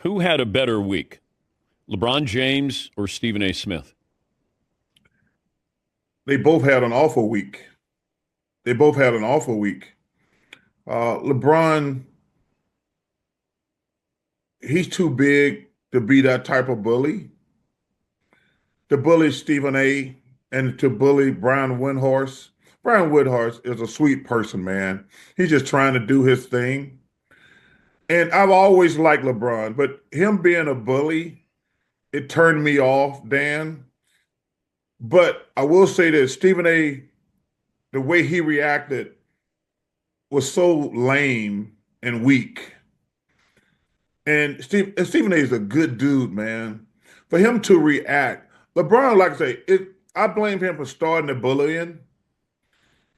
Who had a better week, LeBron James or Stephen A. Smith? They both had an awful week. They both had an awful week. LeBron, he's too big to be that type of bully. To bully Stephen A. and to bully Brian Windhorst. Brian Windhorst is a sweet person, man. He's just trying to do his thing. And I've always liked LeBron, but him being a bully, it turned me off, Dan. But I will say that Stephen A., the way he reacted was so lame and weak. And Stephen A is a good dude, man. For him to react, LeBron, like I say, I blame him for starting the bullying,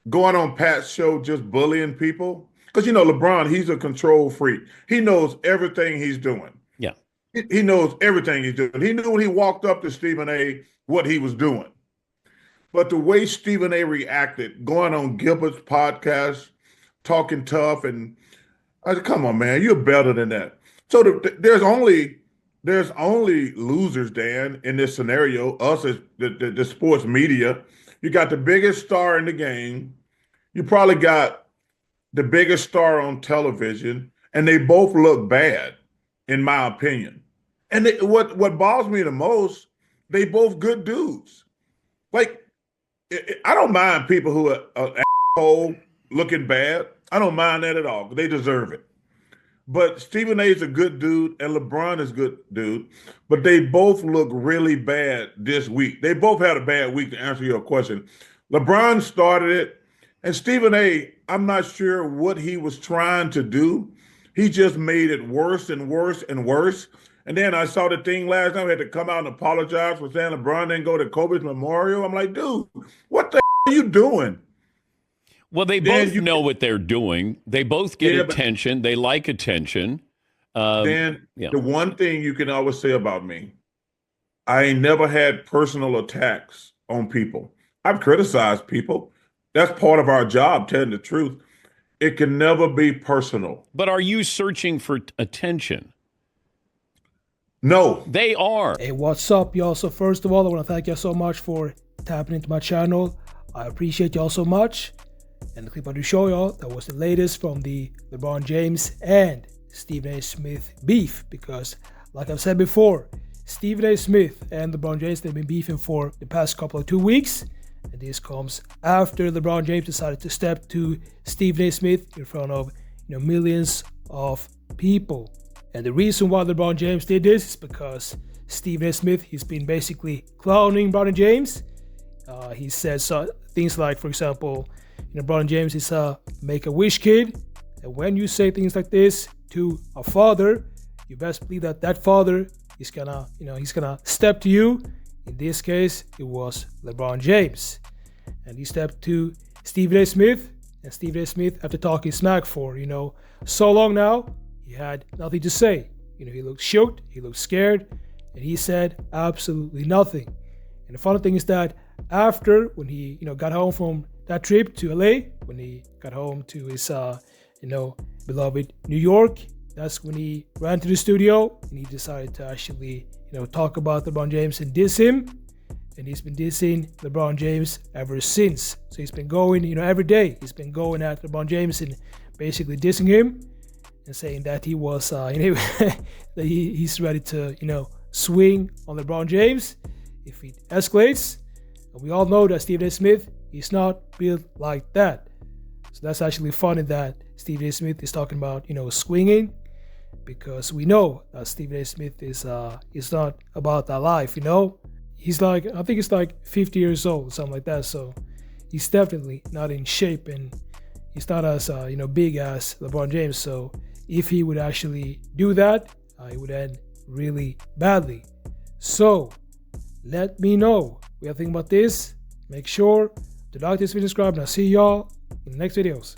going on Pat's show, just bullying people. Because LeBron, he's a control freak. He knows everything he's doing. Yeah. He knows everything he's doing. He knew when he walked up to Stephen A. what he was doing. But the way Stephen A. reacted, going on Gilbert's podcast, talking tough, and I said, "Come on, man, you're better than that." So there's only losers, Dan, in this scenario. Us as the sports media. You got the biggest star in the game. You probably got the biggest star on television, and they both look bad, in my opinion. And what bothers me the most, they both good dudes. Like, I don't mind people who are asshole looking bad. I don't mind that at all. They deserve it. But Stephen A is a good dude and LeBron is a good dude. But they both look really bad this week. They both had a bad week, to answer your question. LeBron started it, and Stephen A, I'm not sure what he was trying to do. He just made it worse and worse and worse. And then I saw the thing last night. We had to come out and apologize for saying LeBron didn't go to Kobe's memorial. I'm like, dude, what the are you doing? Well, they both know what they're doing. They both get attention. They like attention. Dan, the one thing you can always say about me, I ain't never had personal attacks on people. I've criticized people. That's part of our job, telling the truth. It can never be personal. But are you searching for attention? No. They are. Hey, what's up, y'all? So first of all, I want to thank you so much for tapping into my channel. I appreciate y'all so much. And the clip I do show y'all, that was the latest from the LeBron James and Stephen A. Smith beef. Because, like I've said before, Stephen A. Smith and LeBron James, they've been beefing for the past couple of 2 weeks. And this comes after LeBron James decided to step to Stephen A. Smith in front of millions of people. And the reason why LeBron James did this is because Stephen A. Smith, he's been basically clowning LeBron James. He says things like, for example, LeBron James is a make-a-wish kid. And when you say things like this to a father, you best believe that that father is gonna, he's gonna step to you. In this case, it was LeBron James. And he stepped to Stephen A. Smith. And Stephen A. Smith, after talking smack for, so long now, he had nothing to say. He looked shocked, he looked scared, and he said absolutely nothing. And the funny thing is that after, when he, got home from that trip to LA, when he got home to his, beloved New York, that's when he ran to the studio and he decided to actually, talk about LeBron James and diss him. And he's been dissing LeBron James ever since. So he's been going, every day, he's been going at LeBron James and basically dissing him and saying that he was, that he's ready to, swing on LeBron James if he escalates. And we all know that Stephen A. Smith, he's not built like that. So that's actually funny that Stephen A. Smith is talking about, swinging, because we know that Stephen A. Smith is not about that life, He's like, I think he's like 50 years old, something like that. So he's definitely not in shape, and he's not as, big as LeBron James. So if he would actually do that, it would end really badly. So let me know what you think about this. Make sure to like this video, subscribe, and I'll see y'all in the next videos.